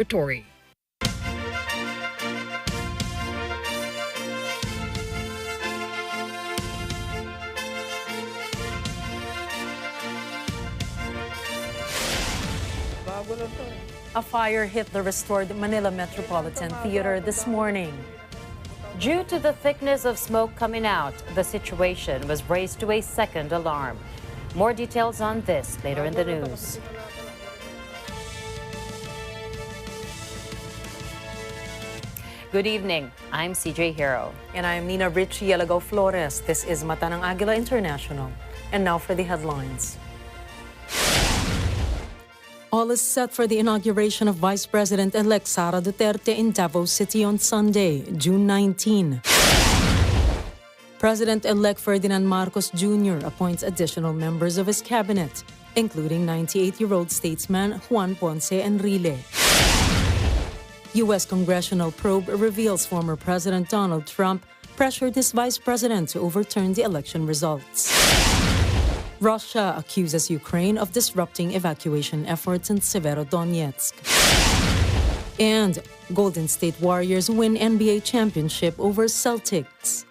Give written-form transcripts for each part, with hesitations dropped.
Territory. A fire hit the restored Manila Metropolitan Theater this morning. Due to the thickness of smoke coming out, the situation was raised to a second alarm. More details on this later in the news. Good evening. I'm CJ Hero. And I'm Nina Richie Yalago Flores. This is Mata ng Agila International. And now for the headlines. All is set for the inauguration of Vice President-elect Sara Duterte in Davao City on Sunday, June 19. President-elect Ferdinand Marcos Jr. appoints additional members of his cabinet, including 98-year-old statesman Juan Ponce Enrile. U.S. congressional probe reveals former President Donald Trump pressured his vice president to overturn the election results. Russia accuses Ukraine of disrupting evacuation efforts in Severodonetsk. And Golden State Warriors win NBA championship over Celtics.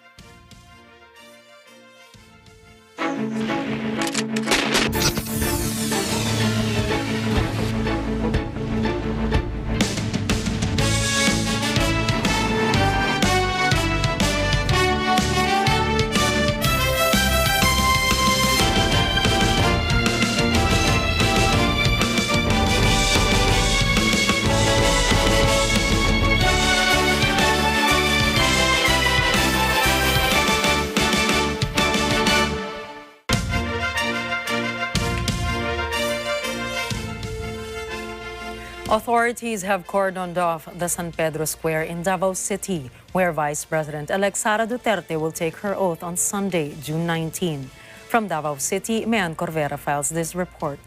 Authorities have cordoned off the San Pedro Square in Davao City, where Vice President-elect Sara Duterte will take her oath on Sunday, June 19. From Davao City, Mayan Corvera files this report.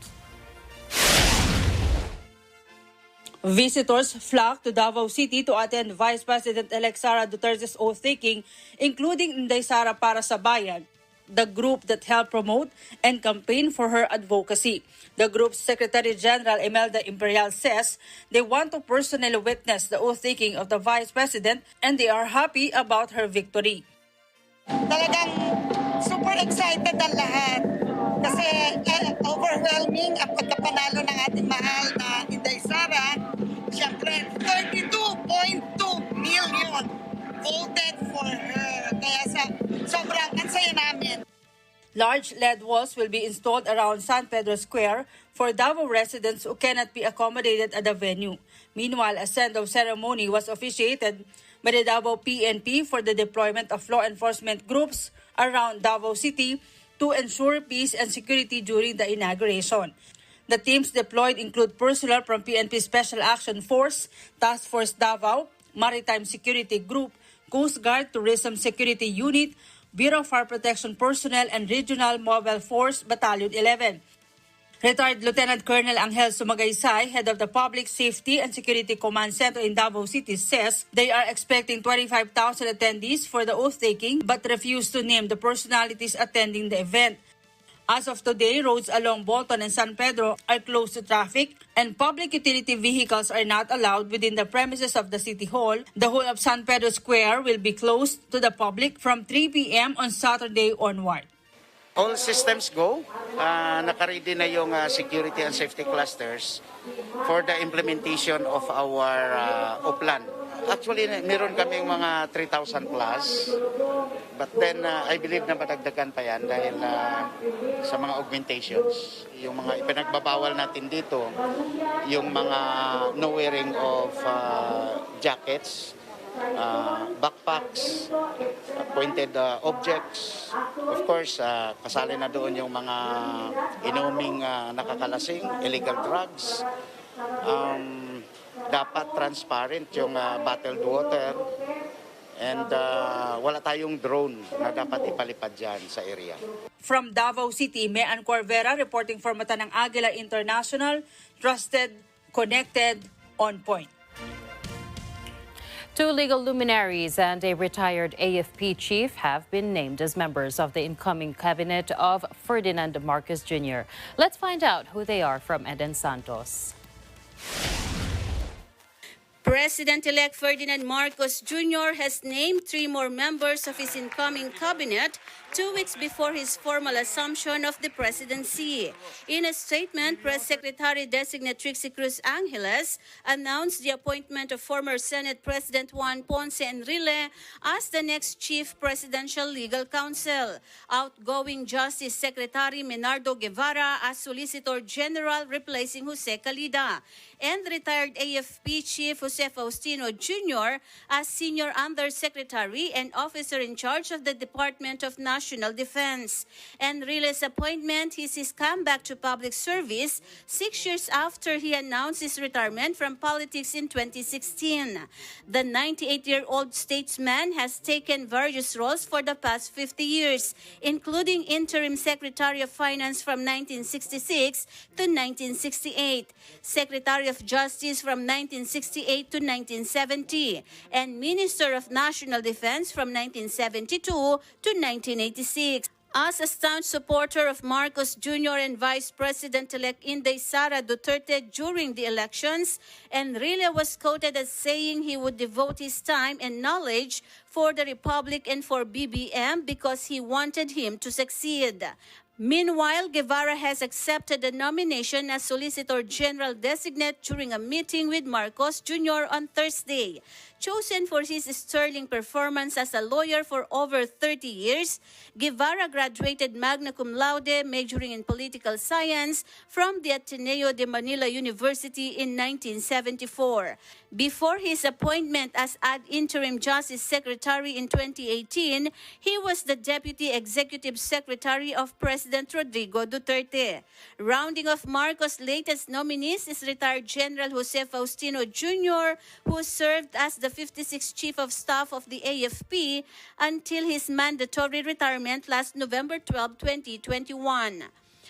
Visitors flocked to Davao City to attend Vice President-elect Sara Duterte's oath-taking, including Inday Sara Para sa Bayan, the group that helped promote and campaign for her advocacy. The group's Secretary General Imelda Imperial says they want to personally witness the oath-taking of the Vice President and they are happy about her victory. Talagang super excited ang lahat kasi overwhelming ang pagkapanalo ng ating mahal na Inday Sara. Siyempre, 32.2 million voted for her. Kaya sobrang ansaya namin. Large LED walls will be installed around San Pedro Square for Davao residents who cannot be accommodated at the venue. Meanwhile, a send-off ceremony was officiated by the Davao PNP for the deployment of law enforcement groups around Davao City to ensure peace and security during the inauguration. The teams deployed include personnel from PNP Special Action Force, Task Force Davao, Maritime Security Group, Coast Guard Tourism Security Unit, Bureau of Fire Protection Personnel, and Regional Mobile Force Battalion 11. Retired Lieutenant Colonel Angel Sumagaysay, head of the Public Safety and Security Command Center in Davao City, says they are expecting 25,000 attendees for the oath-taking but refuse to name the personalities attending the event. As of today, roads along Bolton and San Pedro are closed to traffic and public utility vehicles are not allowed within the premises of the City Hall. The whole of San Pedro Square will be closed to the public from 3 p.m. on Saturday onward. All systems go. Nakaready na yung security and safety clusters for the implementation of our OPLAN. Actually, meron kaming mga 3,000 plus. But then, I believe na madagdagan pa yan dahil sa mga augmentations. Yung mga ipinagbabawal natin dito, yung mga no wearing of jackets, backpacks, pointed objects. Of course, kasali na doon yung mga inuming nakakalasing, illegal drugs. Dapat transparent yung bottled water and wala tayong drone na dapat ipalipad dyan sa area. From Davao City, Mayan Corvera reporting for Mata ng Agila International, trusted, connected, on point. Two legal luminaries and a retired AFP chief have been named as members of the incoming cabinet of Ferdinand Marcos Jr. Let's find out who they are from Eden Santos. President-elect Ferdinand Marcos Jr. has named 3 more members of his incoming cabinet 2 weeks before his formal assumption of the presidency. In a statement, Press Secretary Designate Trixie Cruz Angeles announced the appointment of former Senate President Juan Ponce Enrile as the next Chief Presidential Legal Counsel, outgoing Justice Secretary Menardo Guevara as Solicitor General replacing Jose Calida, and retired AFP Chief Jose Faustino Jr. as Senior Undersecretary and Officer in charge of the Department of National Defense. Enrile's appointment is his comeback to public service 6 years after he announced his retirement from politics in 2016. The 98-year-old statesman has taken various roles for the past 50 years, including Interim Secretary of Finance from 1966 to 1968, Secretary of Justice from 1968 to 1970, and Minister of National Defense from 1972 to 1986. As a staunch supporter of Marcos Jr. and Vice President-elect Inday Sara Duterte during the elections, Enrile was quoted as saying he would devote his time and knowledge for the Republic and for BBM because he wanted him to succeed. Meanwhile, Guevara has accepted the nomination as Solicitor General Designate during a meeting with Marcos Jr. on Thursday. Chosen for his sterling performance as a lawyer for over 30 years, Guevara graduated magna cum laude, majoring in political science from the Ateneo de Manila University in 1974. Before his appointment as ad interim Justice Secretary in 2018, he was the Deputy Executive Secretary of President Rodrigo Duterte. Rounding off Marcos' latest nominees is retired General Jose Faustino Jr., who served as the 56th Chief of Staff of the AFP until his mandatory retirement last November 12, 2021.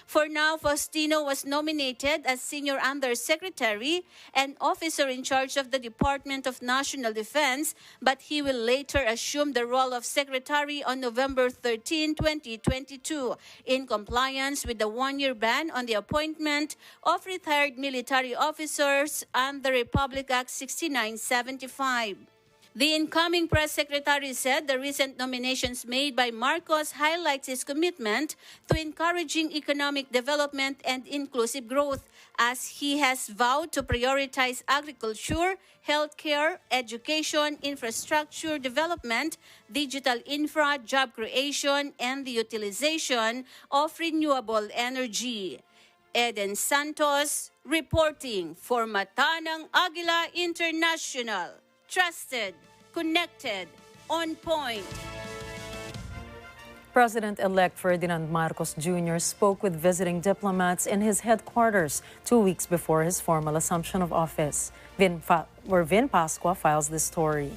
For now, Faustino was nominated as Senior Undersecretary and Officer in charge of the Department of National Defense, but he will later assume the role of Secretary on November 13, 2022, in compliance with the one-year ban on the appointment of retired military officers under Republic Act 6975. The incoming press secretary said the recent nominations made by Marcos highlights his commitment to encouraging economic development and inclusive growth, as he has vowed to prioritize agriculture, healthcare, education, infrastructure development, digital infra, job creation, and the utilization of renewable energy. Eden Santos reporting for Mata ng Agila International. Trusted, connected, on point. President-elect Ferdinand Marcos Jr. spoke with visiting diplomats in his headquarters 2 weeks before his formal assumption of office. Vin Pascua files this story.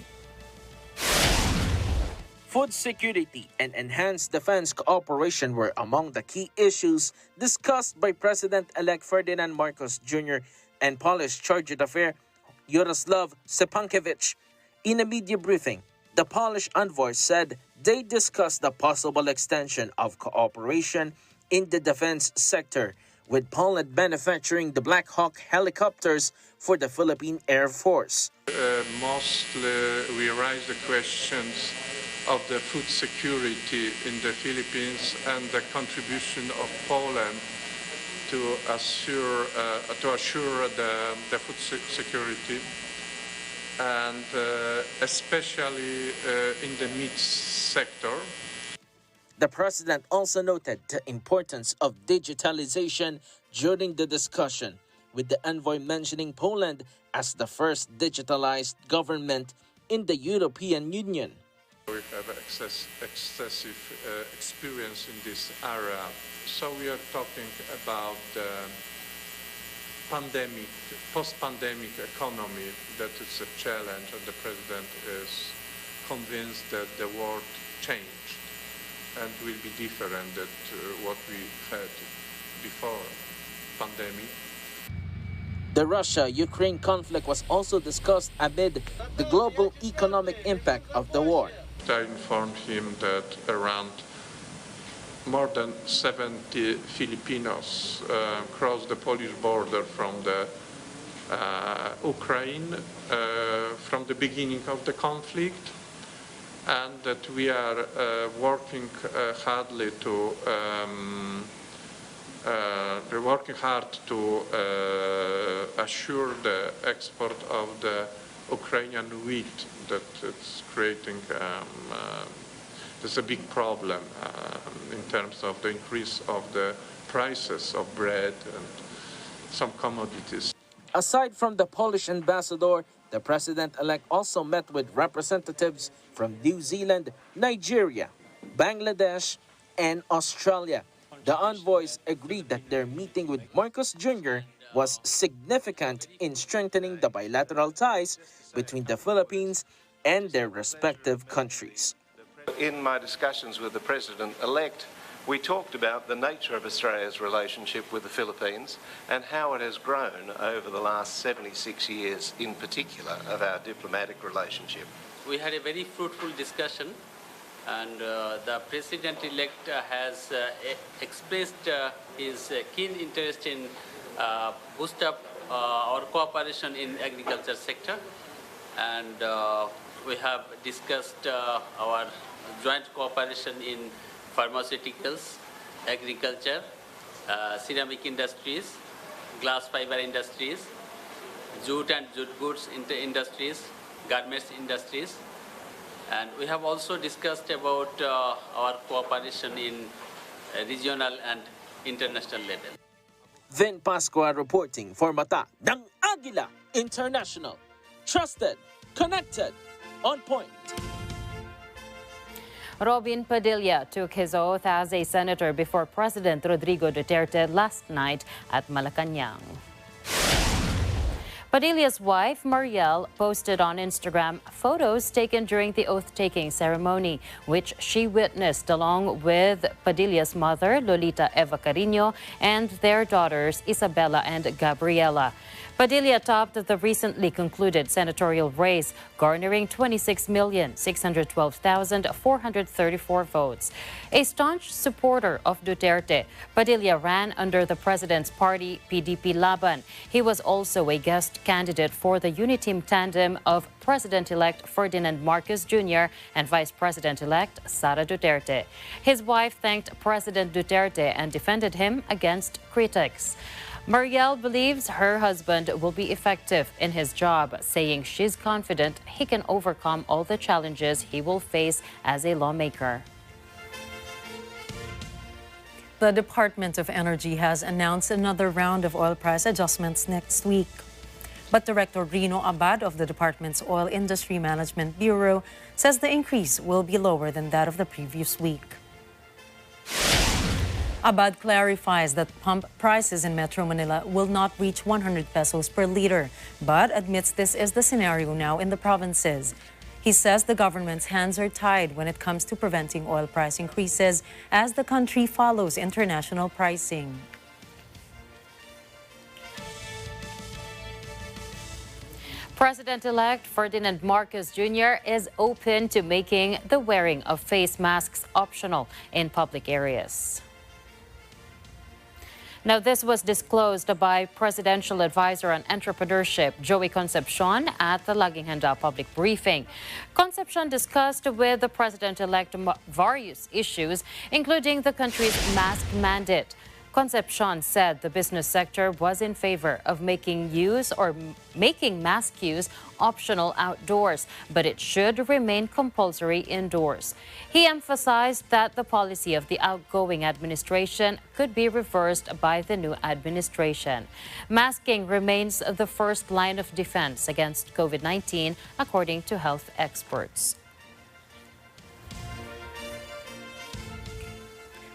Food security and enhanced defense cooperation were among the key issues discussed by President-elect Ferdinand Marcos Jr. and Polish Charge d'Affaires Yaroslav Stepankevich. In a media briefing, the Polish envoy said they discussed the possible extension of cooperation in the defense sector, with Poland manufacturing the Black Hawk helicopters for the Philippine Air Force. Mostly we raise the questions of the food security in the Philippines and the contribution of Poland to assure the food security, and especially in the meat sector. The president also noted the importance of digitalization during the discussion, with the envoy mentioning Poland as the first digitalized government in the European Union. We have excessive experience in this area. So we are talking about the pandemic, post-pandemic economy, that is a challenge, and the president is convinced that the world changed and will be different than what we had before pandemic. The Russia-Ukraine conflict was also discussed amid the global economic impact of the war. I informed him that around more than 70 Filipinos crossed the Polish border from the Ukraine from the beginning of the conflict, and that we are working hard to assure the export of the Ukrainian wheat that it's creating. There's a big problem in terms of the increase of the prices of bread and some commodities. Aside from the Polish ambassador, the president-elect also met with representatives from New Zealand, Nigeria, Bangladesh, and Australia. The envoys agreed that their meeting with Marcos Jr. was significant in strengthening the bilateral ties between the Philippines and their respective countries. In my discussions with the president-elect, we talked about the nature of Australia's relationship with the Philippines and how it has grown over the last 76 years, in particular, of our diplomatic relationship. We had a very fruitful discussion, and the president-elect has expressed his keen interest in boost up our cooperation in agriculture sector, and we have discussed our joint cooperation in pharmaceuticals, agriculture, ceramic industries, glass fiber industries, jute and jute goods industries, garments industries. And we have also discussed about our cooperation in regional and international level. Vin Pascua reporting for Mata ng Agila International. Trusted, connected, on point. Robin Padilla took his oath as a senator before President Rodrigo Duterte last night at Malacanang. Padilla's wife, Mariel, posted on Instagram photos taken during the oath-taking ceremony, which she witnessed along with Padilla's mother, Lolita Eva Carino, and their daughters, Isabella and Gabriela. Padilla topped the recently concluded senatorial race, garnering 26,612,434 votes. A staunch supporter of Duterte, Padilla ran under the president's party, PDP Laban. He was also a guest candidate for the Uniteam tandem of President-elect Ferdinand Marcos Jr. and Vice President-elect Sara Duterte. His wife thanked President Duterte and defended him against critics. Mariel believes her husband will be effective in his job, saying she's confident he can overcome all the challenges he will face as a lawmaker. The Department of Energy has announced another round of oil price adjustments next week. But Director Rino Abad of the department's Oil Industry Management Bureau says the increase will be lower than that of the previous week. Abad clarifies that pump prices in Metro Manila will not reach 100 pesos per liter, but admits this is the scenario now in the provinces. He says the government's hands are tied when it comes to preventing oil price increases as the country follows international pricing. President-elect Ferdinand Marcos Jr. is open to making the wearing of face masks optional in public areas. Now, this was disclosed by Presidential Advisor on Entrepreneurship, Joey Concepcion, at the Laging Handa public briefing. Concepcion discussed with the President-elect various issues, including the country's mask mandate. Concepcion said the business sector was in favor of making mask use optional outdoors, but it should remain compulsory indoors. He emphasized that the policy of the outgoing administration could be reversed by the new administration. Masking remains the first line of defense against COVID-19, according to health experts.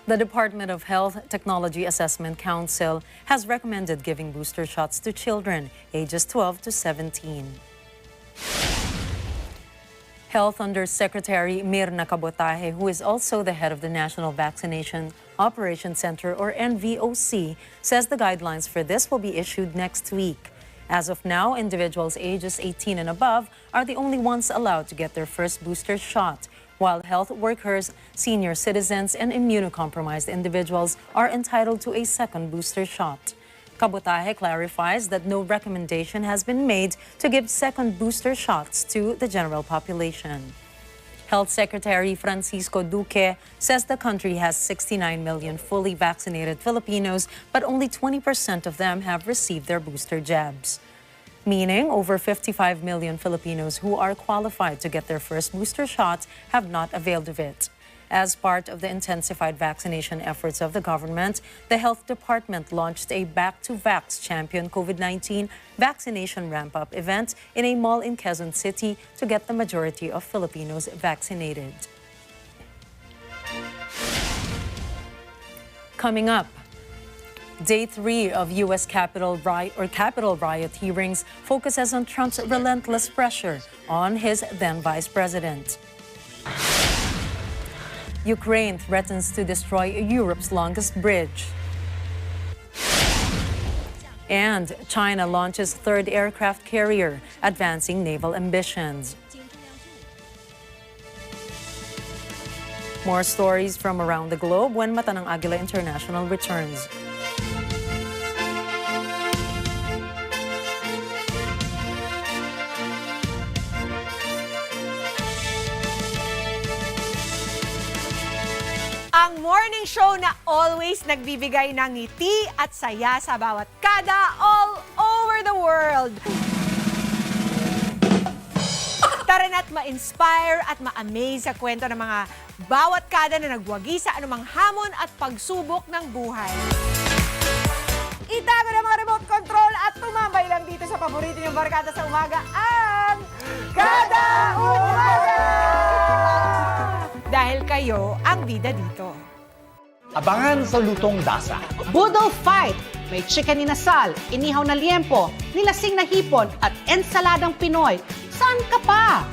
The Department of Health Technology Assessment Council has recommended giving booster shots to children ages 12 to 17. Health Undersecretary Mirna Cabotaje, who is also the head of the National Vaccination Operations Center, or NVOC, says the guidelines for this will be issued next week. As of now, individuals ages 18 and above are the only ones allowed to get their first booster shot, while health workers, senior citizens, and immunocompromised individuals are entitled to a second booster shot. Kabutahe clarifies that no recommendation has been made to give second booster shots to the general population. Health Secretary Francisco Duque says the country has 69 million fully vaccinated Filipinos, but only 20% of them have received their booster jabs, meaning over 55 million Filipinos who are qualified to get their first booster shot have not availed of it. As part of the intensified vaccination efforts of the government, the Health Department launched a Back to Vax Champion COVID-19 vaccination ramp-up event in a mall in Quezon City to get the majority of Filipinos vaccinated. Coming up, Day 3 of U.S. Capitol riot hearings focuses on Trump's relentless pressure on his then Vice President. Ukraine threatens to destroy Europe's longest bridge. And China launches third aircraft carrier, advancing naval ambitions. More stories from around the globe when Mata ng Agila International returns. Ang morning show na always nagbibigay ng ngiti at saya sa bawat kada all over the world. Tara na't ma-inspire at ma-amaze sa kwento ng mga bawat kada na nagwagi sa anumang hamon at pagsubok ng buhay. Itago na mga remote control at tumambay lang dito sa paborito niyong barkada sa umaga, ang Kada Umaga! Dahil kayo ang bida dito. Abangan sa Lutong Dasa. Budol fight! May chicken inasal, inihaw na liempo, nilasing na hipon at ensaladang Pinoy. Saan ka pa?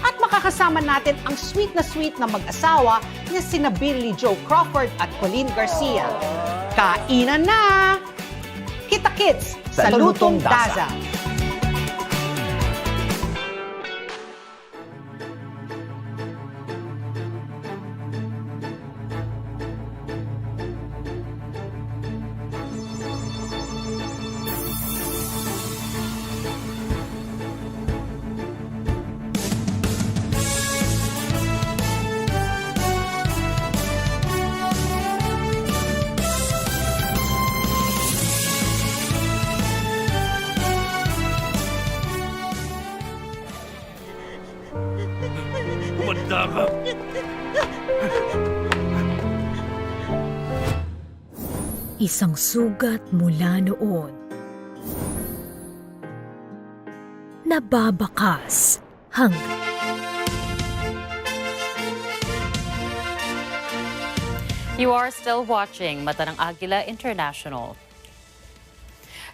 At makakasama natin ang sweet na mag-asawa ni sina Billy Joe Crawford at Colleen Garcia. Kainan na! Kita-kits sa Lutong Dasa. Isang sugat mula noon. Nababakas hanggang You are still watching Mata ng Agila International.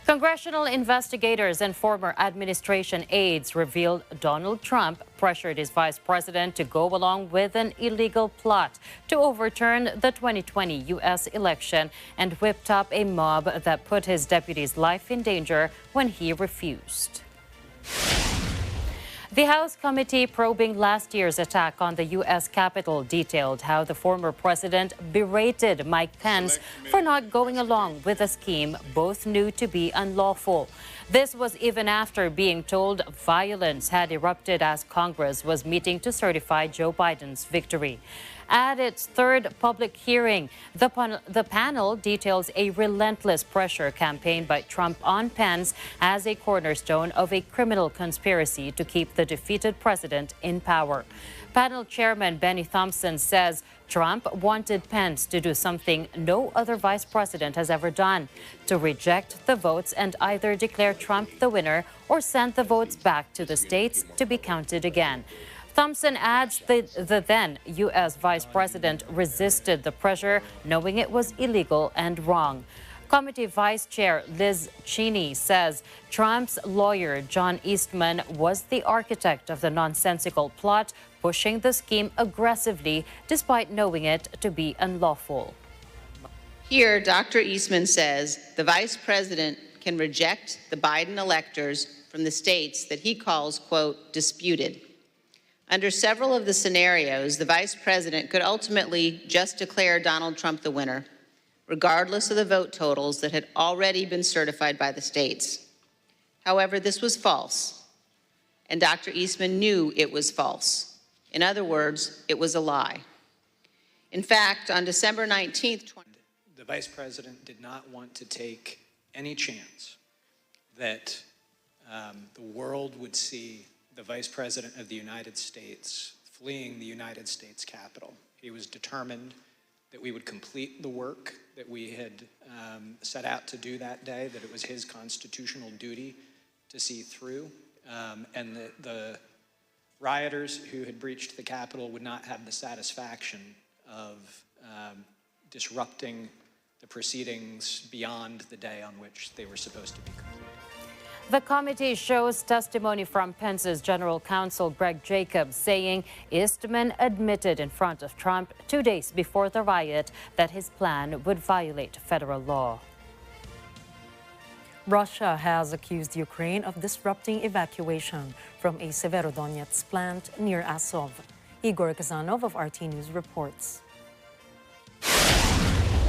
Congressional investigators and former administration aides revealed Donald Trump pressured his vice president to go along with an illegal plot to overturn the 2020 U.S. election and whipped up a mob that put his deputy's life in danger when he refused. The House committee probing last year's attack on the U.S. Capitol detailed how the former president berated Mike Pence for not going along with a scheme both knew to be unlawful. This was even after being told violence had erupted as Congress was meeting to certify Joe Biden's victory. At its third public hearing, the panel details a relentless pressure campaign by Trump on Pence as a cornerstone of a criminal conspiracy to keep the defeated president in power. Panel Chairman Benny Thompson says Trump wanted Pence to do something no other vice president has ever done, to reject the votes and either declare Trump the winner or send the votes back to the states to be counted again. Thompson adds the then U.S. Vice President resisted the pressure, knowing it was illegal and wrong. Committee Vice Chair Liz Cheney says Trump's lawyer, John Eastman, was the architect of the nonsensical plot, pushing the scheme aggressively despite knowing it to be unlawful. Here, Dr. Eastman says the Vice President can reject the Biden electors from the states that he calls, quote, disputed. Under several of the scenarios, the Vice President could ultimately just declare Donald Trump the winner. regardless of the vote totals that had already been certified by the states. However, this was false, and Dr. Eastman knew it was false. In other words, it was a lie. In fact, on December 19th, the Vice President did not want to take any chance that the world would see the Vice President of the United States fleeing the United States Capitol. He was determined that we would complete the work that we had set out to do that day, that it was his constitutional duty to see through, and that the rioters who had breached the Capitol would not have the satisfaction of disrupting the proceedings beyond the day on which they were supposed to be completed. The committee shows testimony from Pence's General Counsel Greg Jacobs saying Eastman admitted in front of Trump 2 days before the riot that his plan would violate federal law. Russia has accused Ukraine of disrupting evacuation from a Severodonetsk plant near Azov. Igor Kazanov of RT News reports.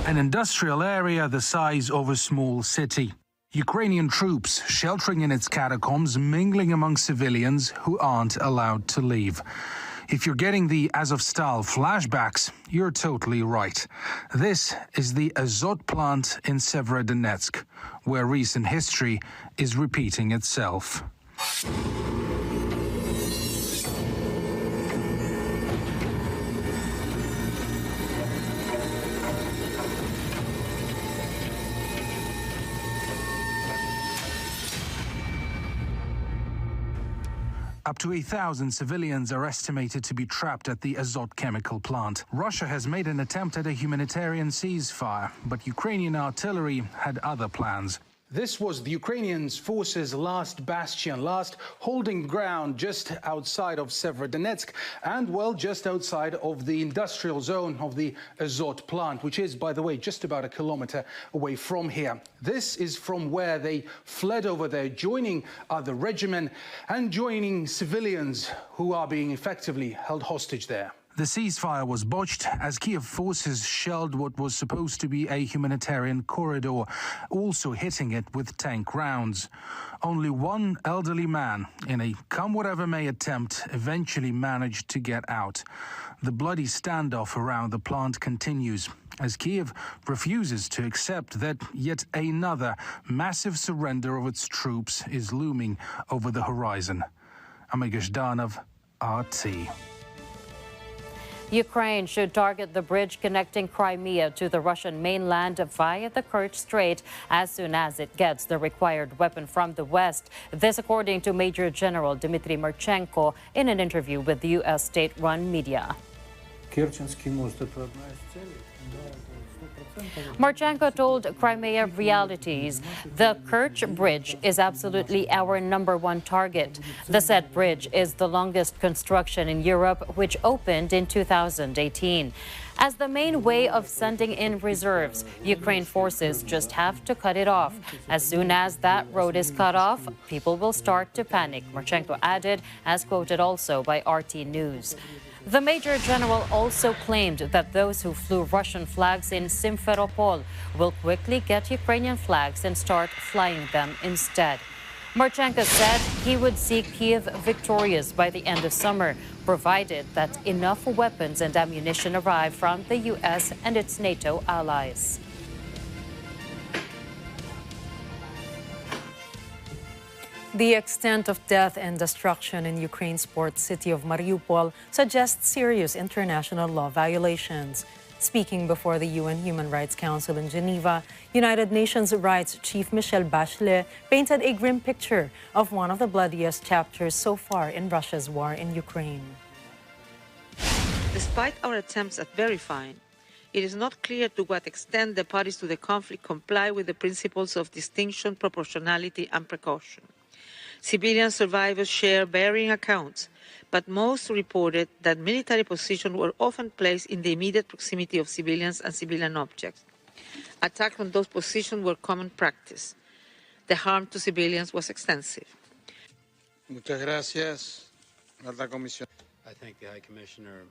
An industrial area the size of a small city. Ukrainian troops sheltering in its catacombs, mingling among civilians who aren't allowed to leave. If you're getting the Azovstal flashbacks, you're totally right. This is the Azot plant in Severodonetsk, where recent history is repeating itself. Up to 1,000 civilians are estimated to be trapped at the Azot chemical plant. Russia has made an attempt at a humanitarian ceasefire, but Ukrainian artillery had other plans. This was the Ukrainian forces' last bastion, last holding ground just outside of Severodonetsk and, well, just outside of the industrial zone of the Azot plant, which is, by the way, just about a kilometer away from here. This is from where they fled over there, joining other regiments and joining civilians who are being effectively held hostage there. The ceasefire was botched as Kiev forces shelled what was supposed to be a humanitarian corridor, also hitting it with tank rounds. Only one elderly man, in a come-whatever-may attempt, eventually managed to get out. The bloody standoff around the plant continues, as Kiev refuses to accept that yet another massive surrender of its troops is looming over the horizon. Amiga Zhdanov, RT. Ukraine should target the bridge connecting Crimea to the Russian mainland via the Kerch Strait as soon as it gets the required weapon from the West. This according to Major General Dmitry Marchenko in an interview with the U.S. state-run media. Marchenko told Crimea Realities the Kerch Bridge is absolutely our #1 target. The said bridge is the longest construction in Europe, which opened in 2018. As the main way of sending in reserves, Ukraine forces just have to cut it off. As soon as that road is cut off, people will start to panic, Marchenko added, as quoted also by RT News. The Major General also claimed that those who flew Russian flags in Simferopol will quickly get Ukrainian flags and start flying them instead. Marchenko said he would see Kiev victorious by the end of summer, provided that enough weapons and ammunition arrive from the U.S. and its NATO allies. The extent of death and destruction in Ukraine's port city of Mariupol suggests serious international law violations. Speaking before the UN Human Rights Council in Geneva, United Nations Rights Chief Michelle Bachelet painted a grim picture of one of the bloodiest chapters so far in Russia's war in Ukraine. Despite our attempts at verifying, it is not clear to what extent the parties to the conflict comply with the principles of distinction, proportionality, and precaution. Civilian survivors share varying accounts, but most reported that military positions were often placed in the immediate proximity of civilians and civilian objects. Attacks on those positions were common practice. The harm to civilians was extensive. Muchas gracias, Alta Comisión. I thank the High Commissioner.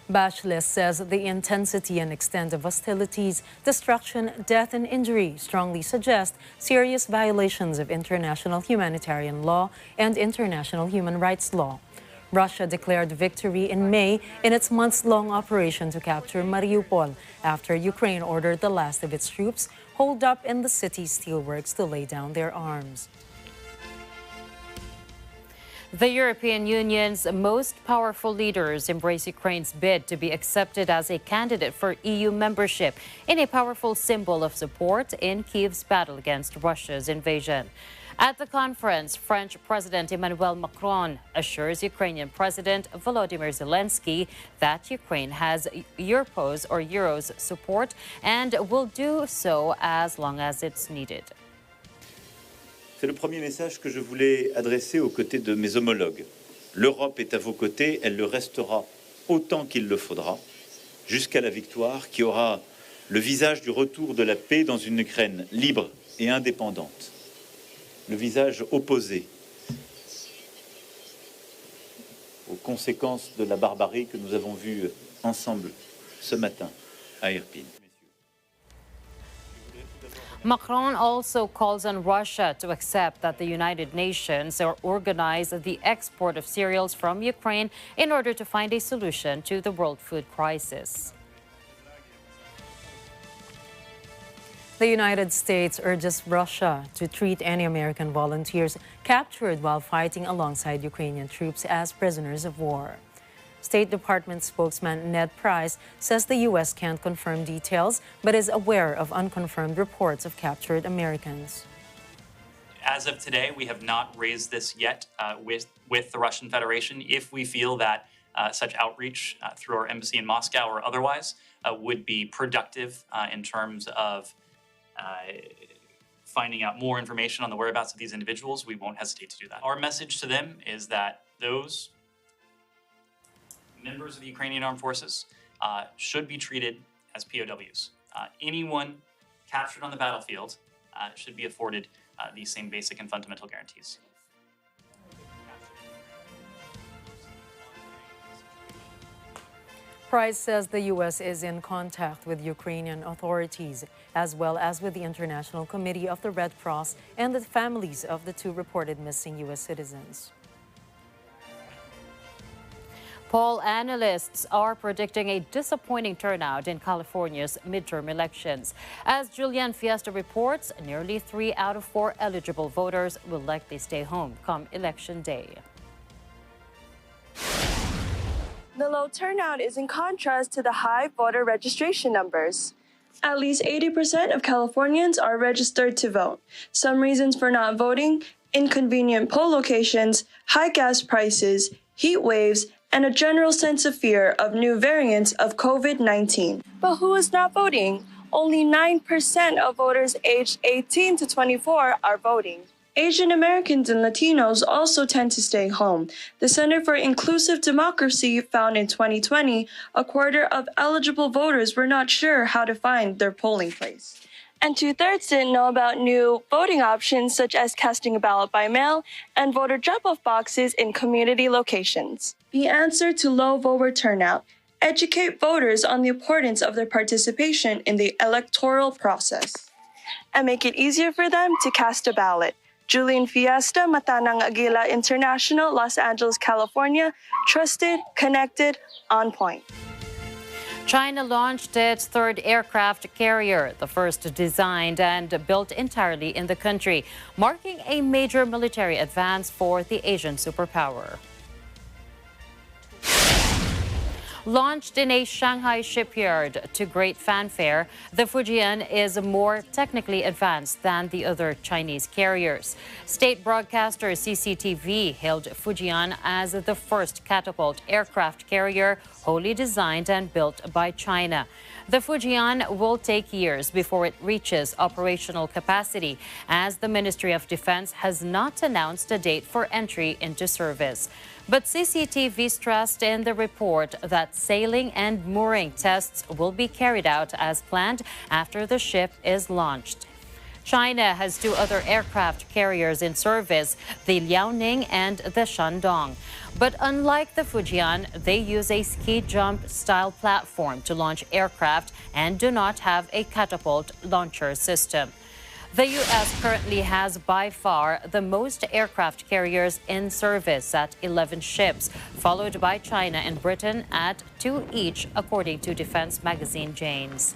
Bachelet says the intensity and extent of hostilities, destruction, death, and injury strongly suggest serious violations of international humanitarian law and international human rights law. Russia declared victory in May in its months-long operation to capture Mariupol after Ukraine ordered the last of its troops holed up in the city's steelworks to lay down their arms. The European Union's most powerful leaders embrace Ukraine's bid to be accepted as a candidate for EU membership in a powerful symbol of support in Kyiv's battle against Russia's invasion. At the conference, French President Emmanuel Macron assures Ukrainian President Volodymyr Zelensky that Ukraine has Euro's support and will do so as long as it's needed. C'est le premier message que je voulais adresser aux côtés de mes homologues. L'Europe est à vos côtés, elle le restera autant qu'il le faudra, jusqu'à la victoire qui aura le visage du retour de la paix dans une Ukraine libre et indépendante. Le visage opposé aux conséquences de la barbarie que nous avons vues ensemble ce matin à Irpin. Macron also calls on Russia to accept that the United Nations organize the export of cereals from Ukraine in order to find a solution to the world food crisis. The United States urges Russia to treat any American volunteers captured while fighting alongside Ukrainian troops as prisoners of war. State Department spokesman Ned Price says the U.S. can't confirm details, but is aware of unconfirmed reports of captured Americans. As of today, we have not raised this yet with the Russian Federation. If we feel that such outreach through our embassy in Moscow or otherwise would be productive in terms of finding out more information on the whereabouts of these individuals, we won't hesitate to do that. Our message to them is that those members of the Ukrainian Armed Forces should be treated as POWs. Anyone captured on the battlefield should be afforded these same basic and fundamental guarantees. Price says the U.S. is in contact with Ukrainian authorities, as well as with the International Committee of the Red Cross and the families of the two reported missing U.S. citizens. Poll analysts are predicting a disappointing turnout in California's midterm elections. As Julian Fiesta reports, nearly 3 out of 4 eligible voters will likely stay home come Election Day. The low turnout is in contrast to the high voter registration numbers. At least 80% of Californians are registered to vote. Some reasons for not voting: inconvenient poll locations, high gas prices, heat waves, and a general sense of fear of new variants of COVID-19. But who is not voting? Only 9% of voters aged 18 to 24 are voting. Asian Americans and Latinos also tend to stay home. The Center for Inclusive Democracy found in 2020 a quarter of eligible voters were not sure how to find their polling place. And 2/3 didn't know about new voting options such as casting a ballot by mail and voter drop-off boxes in community locations. The answer to low voter turnout: educate voters on the importance of their participation in the electoral process and make it easier for them to cast a ballot. Julian Fiesta, Matanang Agila International, Los Angeles, California. Trusted, connected, on point. China launched its third aircraft carrier, the first designed and built entirely in the country, marking a major military advance for the Asian superpower. Launched in a Shanghai shipyard to great fanfare, the Fujian is more technically advanced than the other Chinese carriers. State broadcaster CCTV hailed Fujian as the first catapult aircraft carrier wholly designed and built by China. The Fujian will take years before it reaches operational capacity, as the Ministry of Defense has not announced a date for entry into service. But CCTV stressed in the report that sailing and mooring tests will be carried out as planned after the ship is launched. China has two other aircraft carriers in service, the Liaoning and the Shandong. But unlike the Fujian, they use a ski jump style platform to launch aircraft and do not have a catapult launcher system. The U.S. currently has by far the most aircraft carriers in service at 11 ships, followed by China and Britain at 2 each, according to Defense Magazine Janes.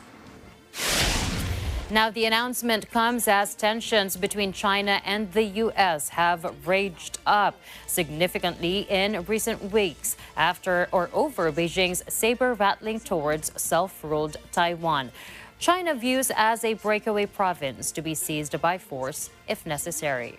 Now, the announcement comes as tensions between China and the U.S. have raged up significantly in recent weeks over Beijing's saber-rattling towards self-ruled Taiwan. China views as a breakaway province to be seized by force if necessary.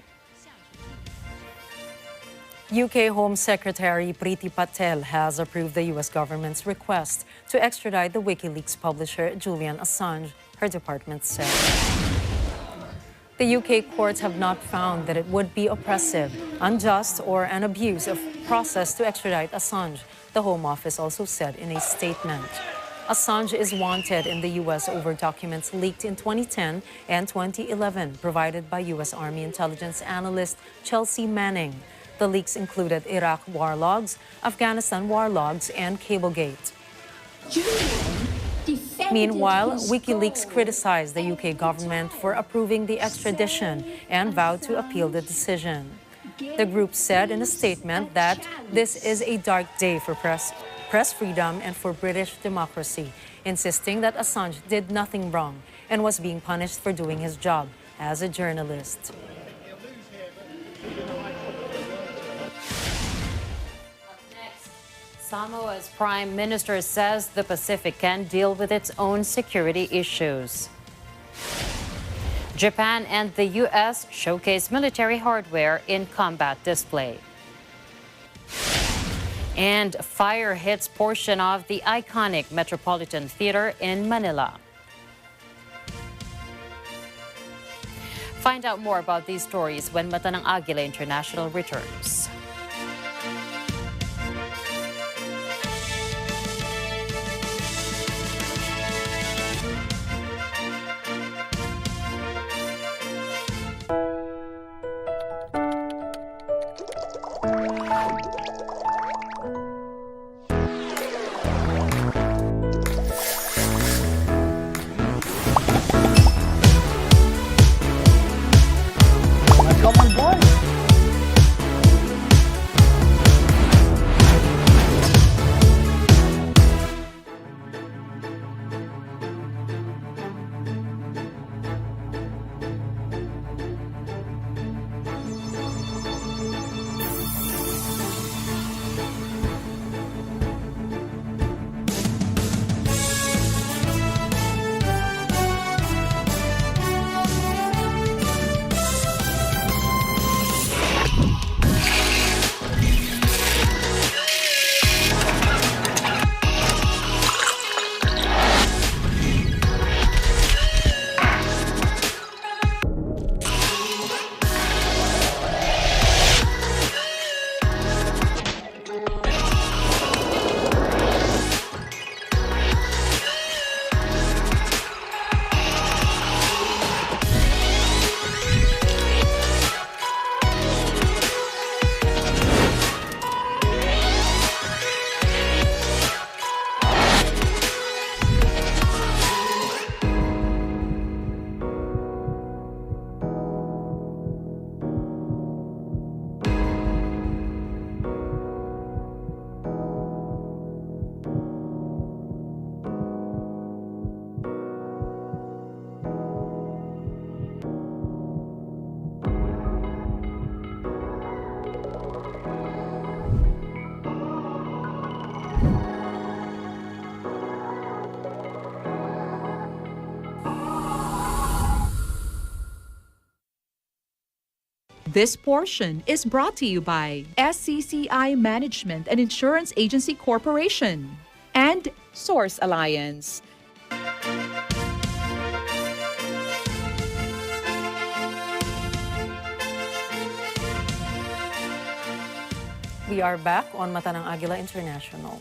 UK Home Secretary Priti Patel has approved the U.S. government's request to extradite the WikiLeaks publisher Julian Assange, her department said. The UK courts have not found that it would be oppressive, unjust, or an abuse of process to extradite Assange, the Home Office also said in a statement. Assange is wanted in the U.S. over documents leaked in 2010 and 2011 provided by U.S. Army intelligence analyst Chelsea Manning. The leaks included Iraq war logs, Afghanistan war logs, and Cablegate. Meanwhile, WikiLeaks criticized the UK government for approving the extradition and vowed to appeal the decision. The group said in a statement that this is a dark day for press freedom and for British democracy, insisting that Assange did nothing wrong and was being punished for doing his job as a journalist. Samoa's Prime Minister says the Pacific can deal with its own security issues. Japan and the U.S. showcase military hardware in combat display. And fire hits portion of the iconic Metropolitan Theater in Manila. Find out more about these stories when Mata ng Agila International returns. This portion is brought to you by SCCI Management and Insurance Agency Corporation and Source Alliance. We are back on Mata ng Agila International.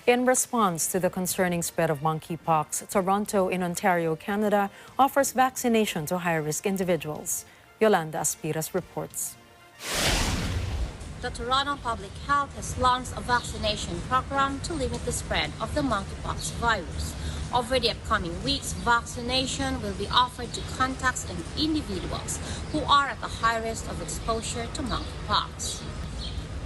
In response to the concerning spread of monkeypox, Toronto in Ontario, Canada, offers vaccination to high-risk individuals. Yolanda Aspiras reports. The Toronto Public Health has launched a vaccination program to limit the spread of the monkeypox virus. Over the upcoming weeks, vaccination will be offered to contacts and individuals who are at a high risk of exposure to monkeypox.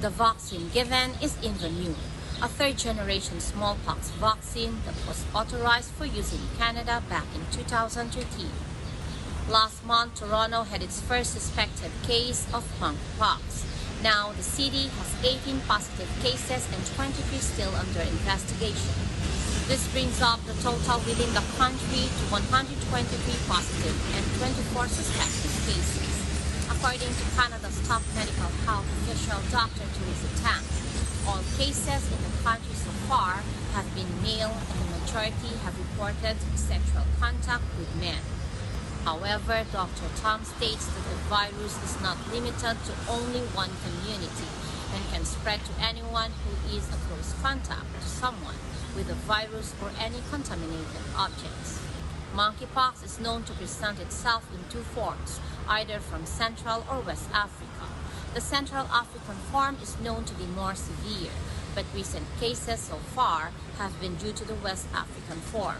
The vaccine given is Invenue, a third-generation smallpox vaccine that was authorized for use in Canada back in 2013. Last month, Toronto had its first suspected case of monkeypox. Now, the city has 18 positive cases and 23 still under investigation. This brings up the total within the country to 123 positive and 24 suspected cases. According to Canada's top medical health official, Dr. Teresa Tang, all cases in the country so far have been male and the majority have reported sexual contact with men. However, Dr. Tom states that the virus is not limited to only one community and can spread to anyone who is a close contact to someone with the virus or any contaminated objects. Monkeypox is known to present itself in two forms, either from Central or West Africa. The Central African form is known to be more severe, but recent cases so far have been due to the West African form.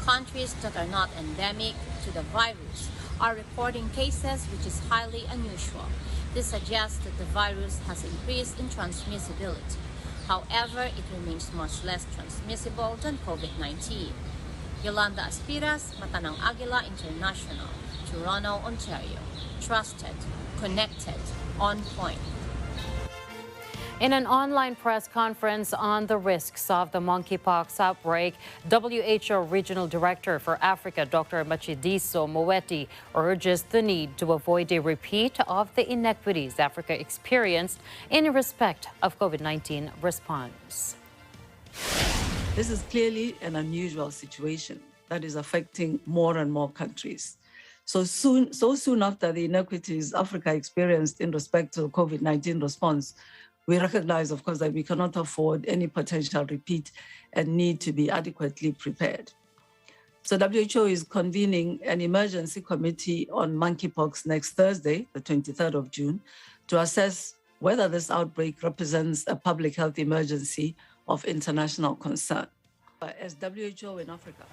Countries that are not endemic to the virus are reporting cases, which is highly unusual. This suggests that the virus has increased in transmissibility. However, it remains much less transmissible than COVID-19. Yolanda Aspiras, Mata ng Agila International, Toronto, Ontario. Trusted, connected, on point. In an online press conference on the risks of the monkeypox outbreak, WHO Regional Director for Africa, Dr. Matshidiso Moeti, urges the need to avoid a repeat of the inequities Africa experienced in respect of COVID-19 response. This is clearly an unusual situation that is affecting more and more countries. So soon after the inequities Africa experienced in respect to COVID-19 response, we recognize, of course, that we cannot afford any potential repeat and need to be adequately prepared. So WHO is convening an emergency committee on monkeypox next Thursday, the 23rd of June, to assess whether this outbreak represents a public health emergency of international concern. As WHO in Africa,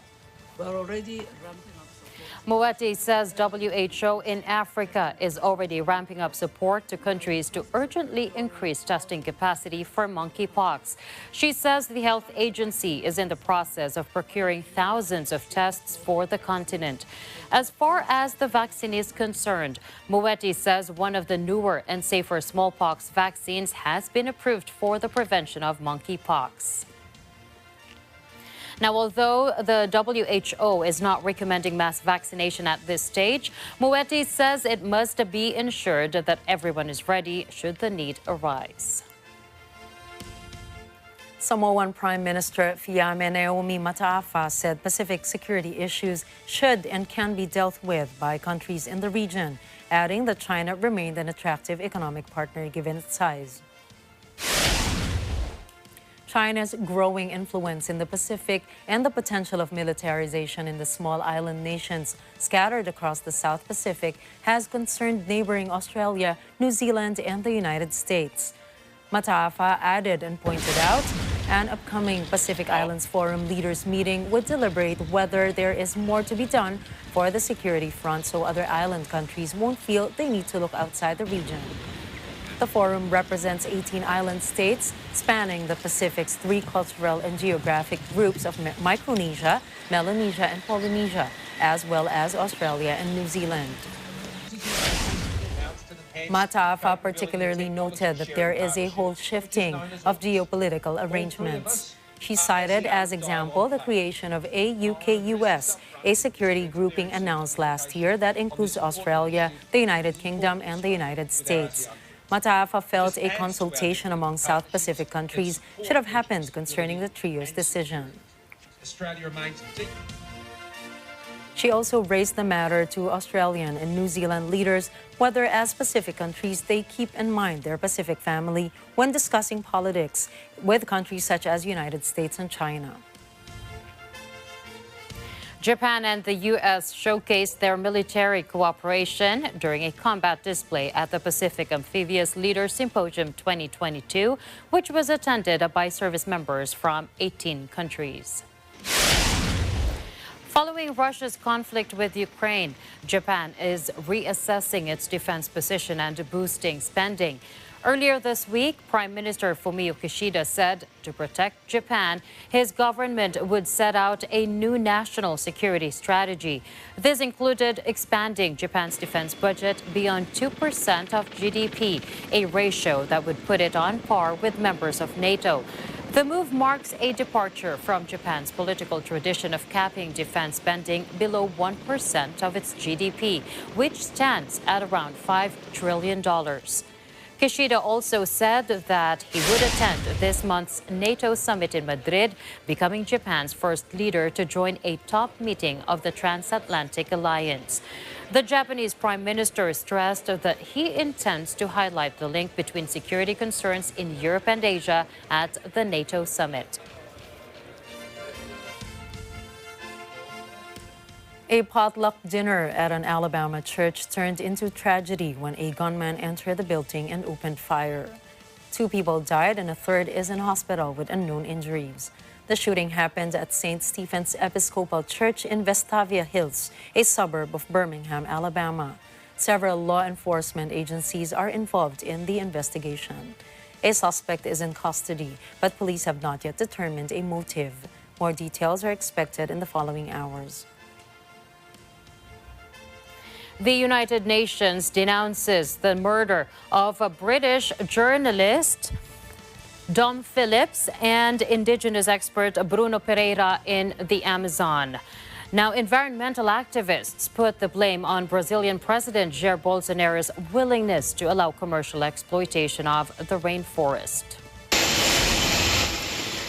we're already ramping up. Moeti says WHO in Africa is already ramping up support to countries to urgently increase testing capacity for monkeypox. She says the health agency is in the process of procuring thousands of tests for the continent. As far as the vaccine is concerned, Moeti says one of the newer and safer smallpox vaccines has been approved for the prevention of monkeypox. Now, although the WHO is not recommending mass vaccination at this stage, Moeti says it must be ensured that everyone is ready should the need arise. Samoan Prime Minister Fiame Naomi Mataafa said Pacific security issues should and can be dealt with by countries in the region, adding that China remained an attractive economic partner given its size. China's growing influence in the Pacific and the potential of militarization in the small island nations scattered across the South Pacific has concerned neighboring Australia, New Zealand, and the United States. Mataafa added and pointed out an upcoming Pacific Islands Forum leaders meeting would deliberate whether there is more to be done for the security front so other island countries won't feel they need to look outside the region. The forum represents 18 island states spanning the Pacific's three cultural and geographic groups of Micronesia, Melanesia, and Polynesia, as well as Australia and New Zealand. Mataafa particularly noted that there is a whole shifting of geopolitical arrangements. She cited as example the creation of AUKUS, a security grouping announced last year that includes Australia, the United Kingdom, and the United States. Mataafa felt a consultation among South Pacific countries should have happened concerning the trio's decision. She also raised the matter to Australian and New Zealand leaders whether, as Pacific countries, they keep in mind their Pacific family when discussing politics with countries such as United States and China. Japan and the U.S. showcased their military cooperation during a combat display at the Pacific Amphibious Leaders Symposium 2022, which was attended by service members from 18 countries. Following Russia's conflict with Ukraine, Japan is reassessing its defense position and boosting spending. Earlier this week, Prime Minister Fumio Kishida said to protect Japan, his government would set out a new national security strategy. This included expanding Japan's defense budget beyond 2% of GDP, a ratio that would put it on par with members of NATO. The move marks a departure from Japan's political tradition of capping defense spending below 1% of its GDP, which stands at around $5 trillion. Kishida also said that he would attend this month's NATO summit in Madrid, becoming Japan's first leader to join a top meeting of the Transatlantic Alliance. The Japanese Prime Minister stressed that he intends to highlight the link between security concerns in Europe and Asia at the NATO summit. A potluck dinner at an Alabama church turned into tragedy when a gunman entered the building and opened fire. 2 people died and a third is in hospital with unknown injuries. The shooting happened at St. Stephen's Episcopal Church in Vestavia Hills, a suburb of Birmingham, Alabama. Several law enforcement agencies are involved in the investigation. A suspect is in custody, but police have not yet determined a motive. More details are expected in the following hours. The United Nations denounces the murder of a British journalist, Dom Phillips, and indigenous expert Bruno Pereira in the Amazon. Now, environmental activists put the blame on Brazilian President Jair Bolsonaro's willingness to allow commercial exploitation of the rainforest.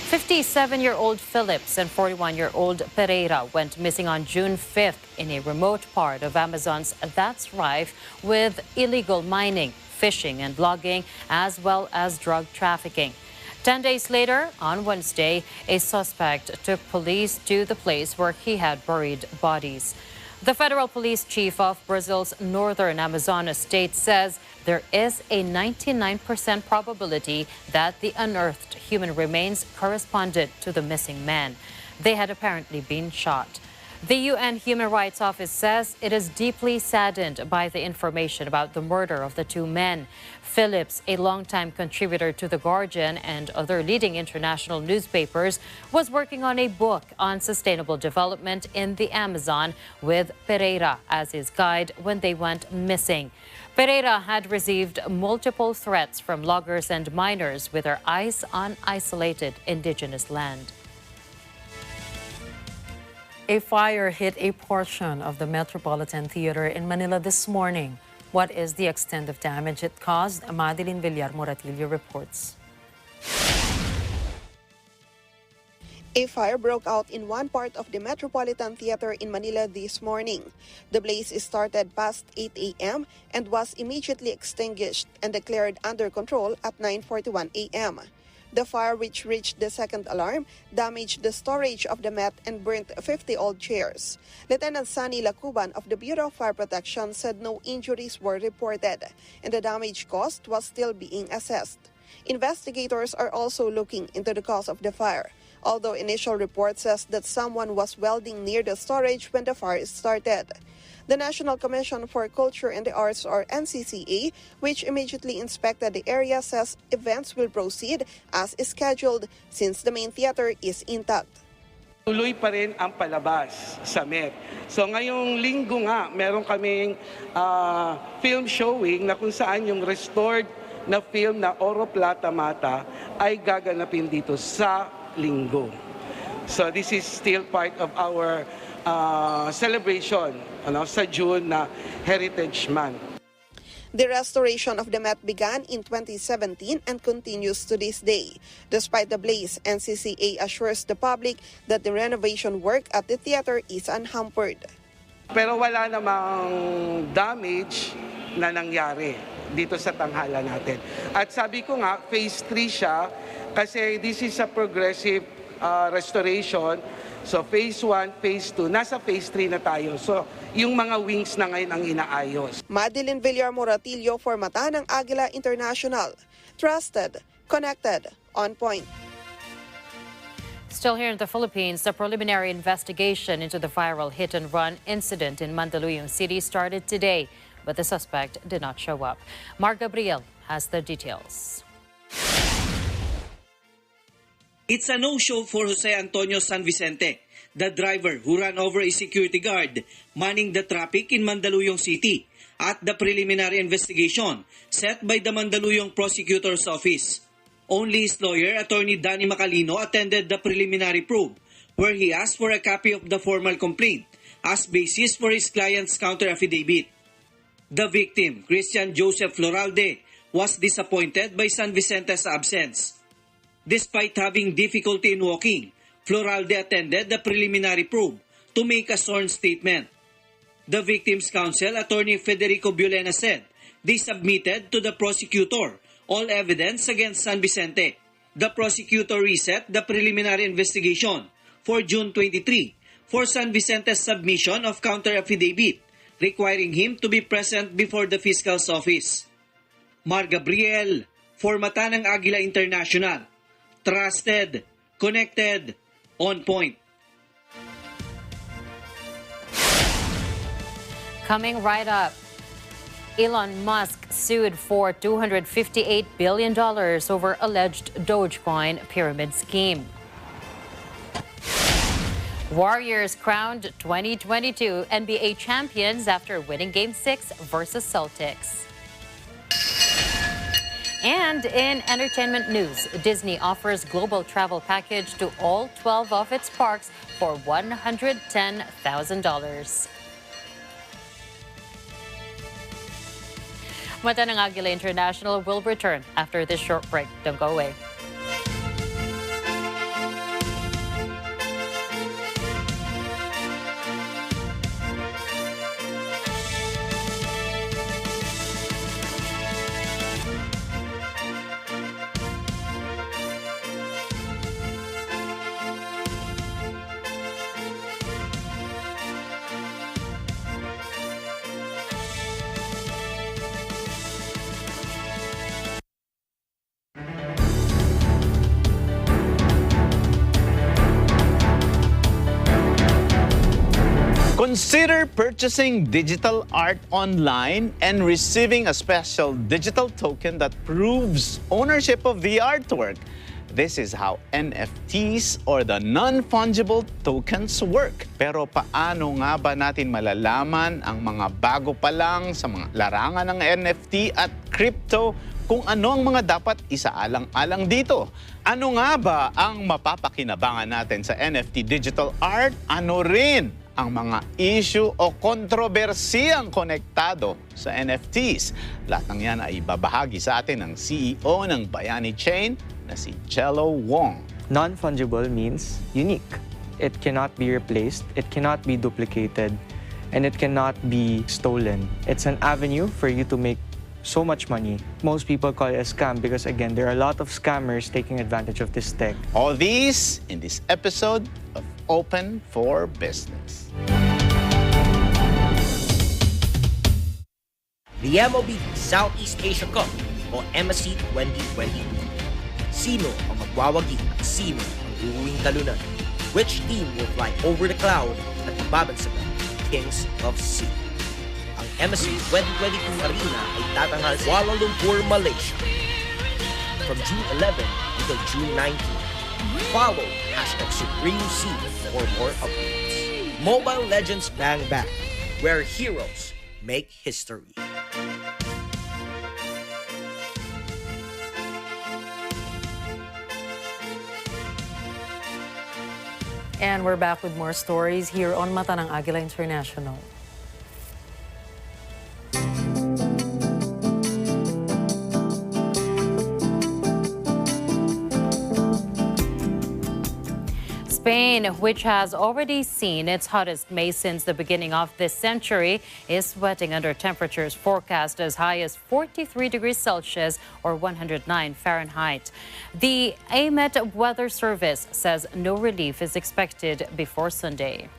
57-year-old Phillips and 41-year-old Pereira went missing on June 5th in a remote part of Amazon's that's rife with illegal mining, fishing, and logging, as well as drug trafficking. 10 days later, on Wednesday, a suspect took police to the place where he had buried bodies. The federal police chief of Brazil's northern Amazonas state says there is a 99% probability that the unearthed human remains corresponded to the missing man. They had apparently been shot. The UN Human Rights Office says it is deeply saddened by the information about the murder of the 2 men. Phillips, a longtime contributor to The Guardian and other leading international newspapers, was working on a book on sustainable development in the Amazon with Pereira as his guide when they went missing. Pereira had received multiple threats from loggers and miners with their eyes on isolated indigenous land. A fire hit a portion of the Metropolitan Theater in Manila this morning. What is the extent of damage it caused? Madeline Villar Moratillo reports. A fire broke out in one part of the Metropolitan Theater in Manila this morning. The blaze started past 8 a.m. and was immediately extinguished and declared under control at 9:41 a.m. The fire, which reached the second alarm, damaged the storage of the Met and burnt 50 old chairs. Lieutenant Sunny Lacuban of the Bureau of Fire Protection said no injuries were reported, and the damage caused was still being assessed. Investigators are also looking into the cause of the fire, although initial report says that someone was welding near the storage when the fire started. The National Commission for Culture and the Arts, or NCCA, which immediately inspected the area, says events will proceed as scheduled since the main theater is intact. Tuloy pa rin ang palabas sa Met. So ngayong linggo nga, meron kaming film showing na kung saan yung restored na film na Oro Plata Mata ay gaganapin dito sa linggo. So this is still part of our celebration sa June na Heritage Month. The restoration of the Met began in 2017 and continues to this day. Despite the blaze, NCCA assures the public that the renovation work at the theater is unhampered. Pero wala namang damage na nangyari dito sa tanghala natin. At sabi ko nga, phase 3 siya kasi this is a progressive restoration. So phase 1, phase 2, nasa phase 3 na tayo. So yung mga wings na ngayon ang inaayos. Madeline Villar-Moratillo for Mata ng Agila International. Trusted, connected, on point. Still here in the Philippines, the preliminary investigation into the viral hit-and-run incident in Mandaluyong City started today, but the suspect did not show up. Mar Gabriel has the details. It's a no-show for Jose Antonio San Vicente, the driver who ran over a security guard manning the traffic in Mandaluyong City at the preliminary investigation set by the Mandaluyong Prosecutor's Office. Only his lawyer, Attorney Danny Macalino, attended the preliminary probe, where he asked for a copy of the formal complaint as basis for his client's counter-affidavit. The victim, Christian Joseph Floralde, was disappointed by San Vicente's absence. Despite having difficulty in walking, Floralde attended the preliminary probe to make a sworn statement. The victim's counsel, Attorney Federico Biolena, said they submitted to the prosecutor all evidence against San Vicente. The prosecutor reset the preliminary investigation for June 23 for San Vicente's submission of counter-affidavit, requiring him to be present before the fiscal's office. Mar Gabriel, for Mata ng Agila International. Trusted, connected, on point. Coming right up, Elon Musk sued for $258 billion over alleged Dogecoin pyramid scheme. Warriors crowned 2022 NBA champions after winning Game 6 versus Celtics. And in entertainment news, Disney offers global travel package to all 12 of its parks for $110,000. Mata ng Agila International will return after this short break. Don't go away. Consider purchasing digital art online and receiving a special digital token that proves ownership of the artwork. This is how NFTs or the non-fungible tokens work. Pero paano nga ba natin malalaman ang mga bago pa lang sa mga larangan ng NFT at crypto kung ano ang mga dapat isaalang-alang dito? Ano nga ba ang mapapakinabangan natin sa NFT digital art? Ano rin ang mga issue o kontrobersiyang konektado sa NFTs? Lahat ng yan ay ibabahagi sa atin ng CEO ng Bayani Chain na si Jello Wong. Non-fungible means unique. It cannot be replaced, it cannot be duplicated, and it cannot be stolen. It's an avenue for you to make so much money. Most people call it a scam because, again, there are a lot of scammers taking advantage of this tech. All these in this episode of Open for Business. The MLB Southeast Asia Cup o MSC 2022. Sino ang magwawagi at sino ang uuwing talunan? Which team will fly over the cloud at mababansagan Kings of Sea? Ang MSC 2022 Arena ay tatanghal sa Kuala Lumpur, Malaysia. From June 11 until June 19. Follow #SupremeC for more updates. Mobile Legends Bang Bang, where heroes make history. And we're back with more stories here on Mata ng Agila International. Spain, which has already seen its hottest May since the beginning of this century, is sweating under temperatures forecast as high as 43 degrees Celsius or 109 Fahrenheit. The AMET Weather Service says no relief is expected before Sunday.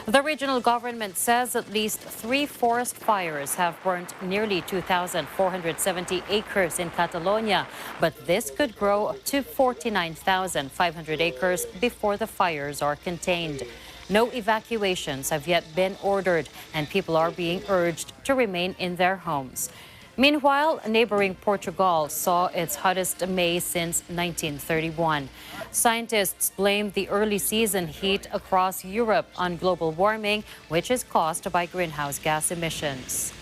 The regional government says at least 3 forest fires have burnt nearly 2,470 acres in Catalonia, but this could grow to 49,500 acres before the fires are contained. No evacuations have yet been ordered, and people are being urged to remain in their homes. Meanwhile, neighboring Portugal saw its hottest May since 1931. Scientists blame the early season heat across Europe on global warming, which is caused by greenhouse gas emissions.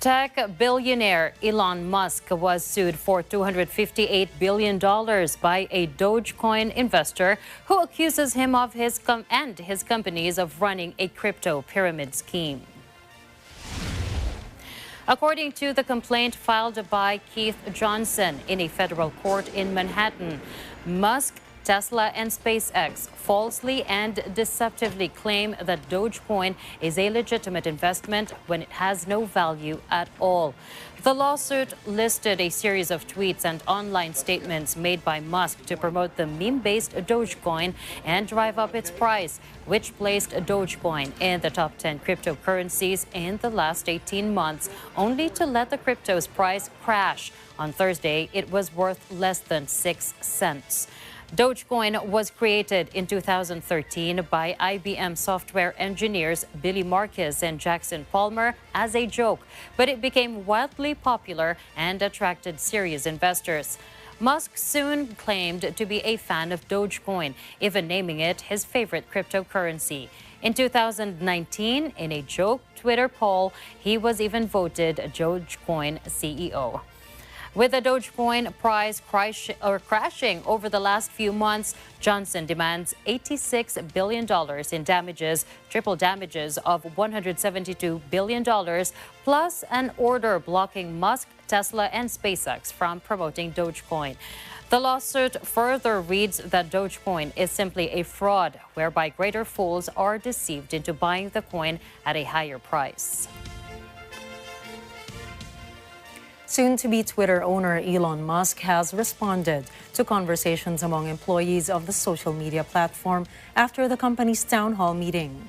Tech billionaire Elon Musk was sued for $258 billion by a Dogecoin investor who accuses him of his companies of running a crypto pyramid scheme. According to the complaint filed by Keith Johnson in a federal court in Manhattan, Musk, Tesla, and SpaceX falsely and deceptively claim that Dogecoin is a legitimate investment when it has no value at all. The lawsuit listed a series of tweets and online statements made by Musk to promote the meme-based Dogecoin and drive up its price, which placed Dogecoin in the top 10 cryptocurrencies in the last 18 months, only to let the crypto's price crash. On Thursday, it was worth less than 6 cents. Dogecoin was created in 2013 by IBM software engineers Billy Marquez and Jackson Palmer as a joke, but it became wildly popular and attracted serious investors. Musk soon claimed to be a fan of Dogecoin, even naming it his favorite cryptocurrency. In 2019, in a joke Twitter poll, he was even voted Dogecoin CEO. With the Dogecoin price crashing over the last few months, Johnson demands $86 billion in damages, triple damages of $172 billion, plus an order blocking Musk, Tesla, and SpaceX from promoting Dogecoin. The lawsuit further reads that Dogecoin is simply a fraud whereby greater fools are deceived into buying the coin at a higher price. Soon-to-be Twitter owner Elon Musk has responded to conversations among employees of the social media platform after the company's town hall meeting.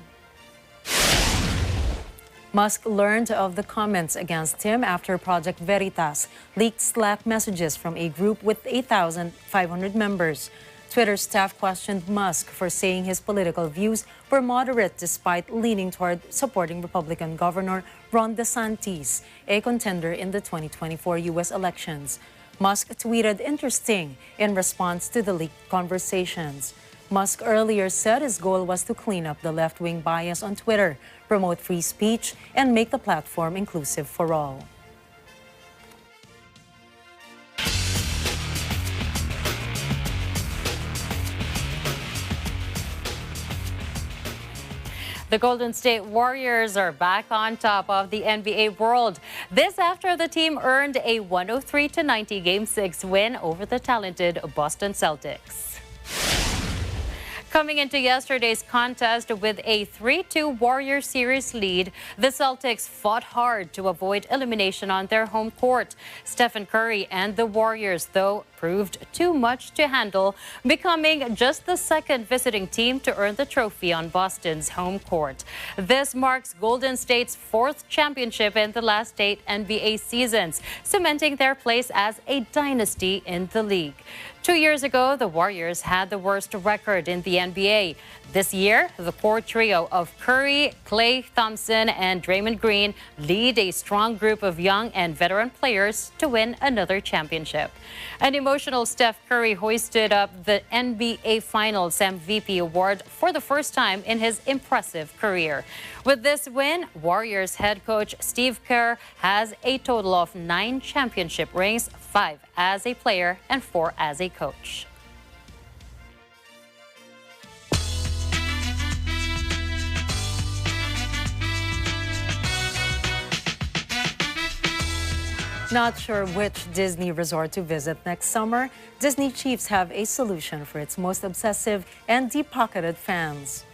Musk learned of the comments against him after Project Veritas leaked Slack messages from a group with 8,500 members. Twitter staff questioned Musk for saying his political views were moderate despite leaning toward supporting Republican Governor Ron DeSantis, a contender in the 2024 U.S. elections. Musk tweeted interesting in response to the leaked conversations. Musk earlier said his goal was to clean up the left-wing bias on Twitter, promote free speech, and make the platform inclusive for all. The Golden State Warriors are back on top of the NBA world. This after the team earned a 103-90 Game 6 win over the talented Boston Celtics. Coming into yesterday's contest with a 3-2 Warrior series lead, the Celtics fought hard to avoid elimination on their home court. Stephen Curry and the Warriors, though, proved too much to handle, becoming just the second visiting team to earn the trophy on Boston's home court. This marks Golden State's fourth championship in the last 8 NBA seasons, cementing their place as a dynasty in the league. 2 years ago, the Warriors had the worst record in the NBA. This year, the core trio of Curry, Klay Thompson, and Draymond Green lead a strong group of young and veteran players to win another championship. An emotional Steph Curry hoisted up the NBA Finals MVP award for the first time in his impressive career. With this win, Warriors head coach Steve Kerr has a total of 9 championship rings, 5 as a player and 4 as a coach. Not sure which Disney resort to visit next summer? Disney chiefs have a solution for its most obsessive and deep-pocketed fans.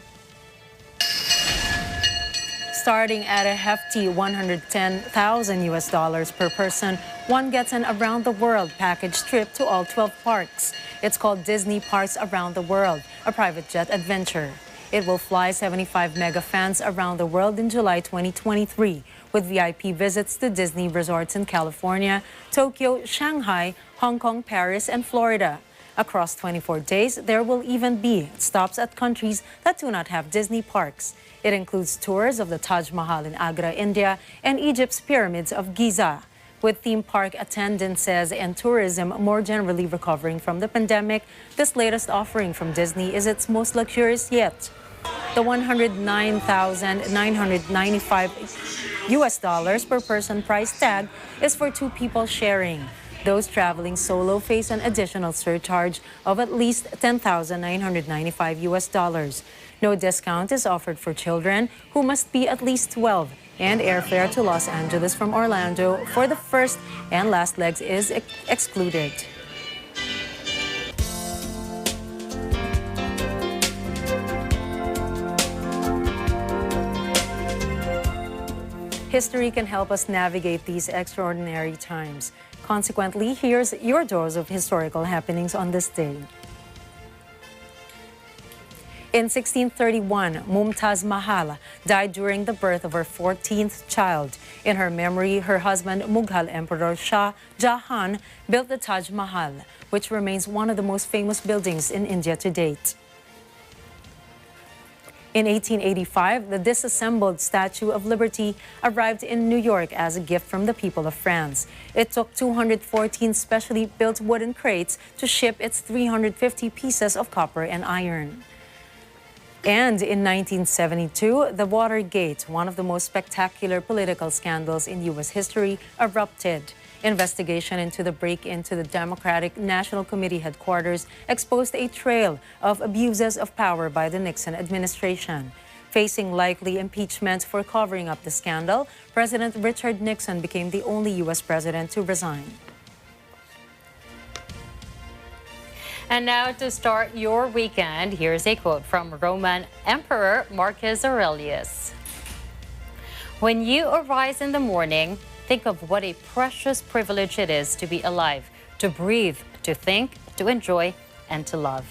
Starting at a hefty $110,000 per person, one gets an around-the-world package trip to all 12 parks. It's called Disney Parks Around the World, a private jet adventure. It will fly 75 mega fans around the world in July 2023, with VIP visits to Disney resorts in California, Tokyo, Shanghai, Hong Kong, Paris, and Florida. Across 24 days, there will even be stops at countries that do not have Disney parks. It includes tours of the Taj Mahal in Agra, India, and Egypt's pyramids of Giza. With theme park attendances and tourism more generally recovering from the pandemic, this latest offering from Disney is its most luxurious yet. The $109,995 per person price tag is for two people sharing. Those traveling solo face an additional surcharge of at least $10,995. No discount is offered for children who must be at least 12, and airfare to Los Angeles from Orlando for the first and last legs is excluded. History can help us navigate these extraordinary times. Consequently, here's your dose of historical happenings on this day. In 1631, Mumtaz Mahal died during the birth of her 14th child. In her memory, her husband, Mughal Emperor Shah Jahan, built the Taj Mahal, which remains one of the most famous buildings in India to date. In 1885, the disassembled Statue of Liberty arrived in New York as a gift from the people of France. It took 214 specially built wooden crates to ship its 350 pieces of copper and iron. And in 1972, the Watergate, one of the most spectacular political scandals in U.S. history, erupted. Investigation into the break-in to the Democratic National Committee headquarters exposed a trail of abuses of power by the Nixon administration. Facing likely impeachment for covering up the scandal, President Richard Nixon became the only U.S. president to resign. And now to start your weekend, here's a quote from Roman Emperor Marcus Aurelius. When you arise in the morning, think of what a precious privilege it is to be alive, to breathe, to think, to enjoy, and to love.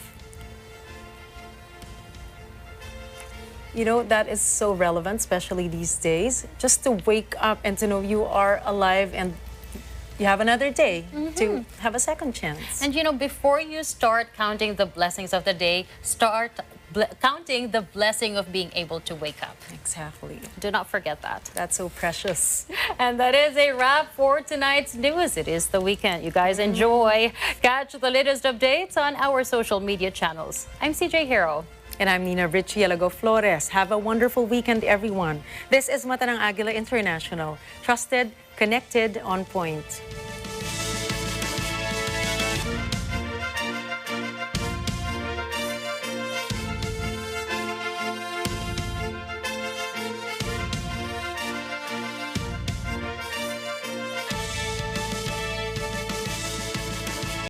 You know, that is so relevant, especially these days. Just to wake up and to know you are alive and you have another day to have a second chance. And you know, before you start counting the blessings of the day, start counting the blessing of being able to wake up. Exactly. Do not forget that. That's so precious. And that is a wrap for tonight's news. It is the weekend. You guys enjoy. Catch the latest updates on our social media channels. I'm CJ Hero. And I'm Nina Richielago Flores. Have a wonderful weekend, everyone. This is Mata ng Agila International. Trusted, connected, on point.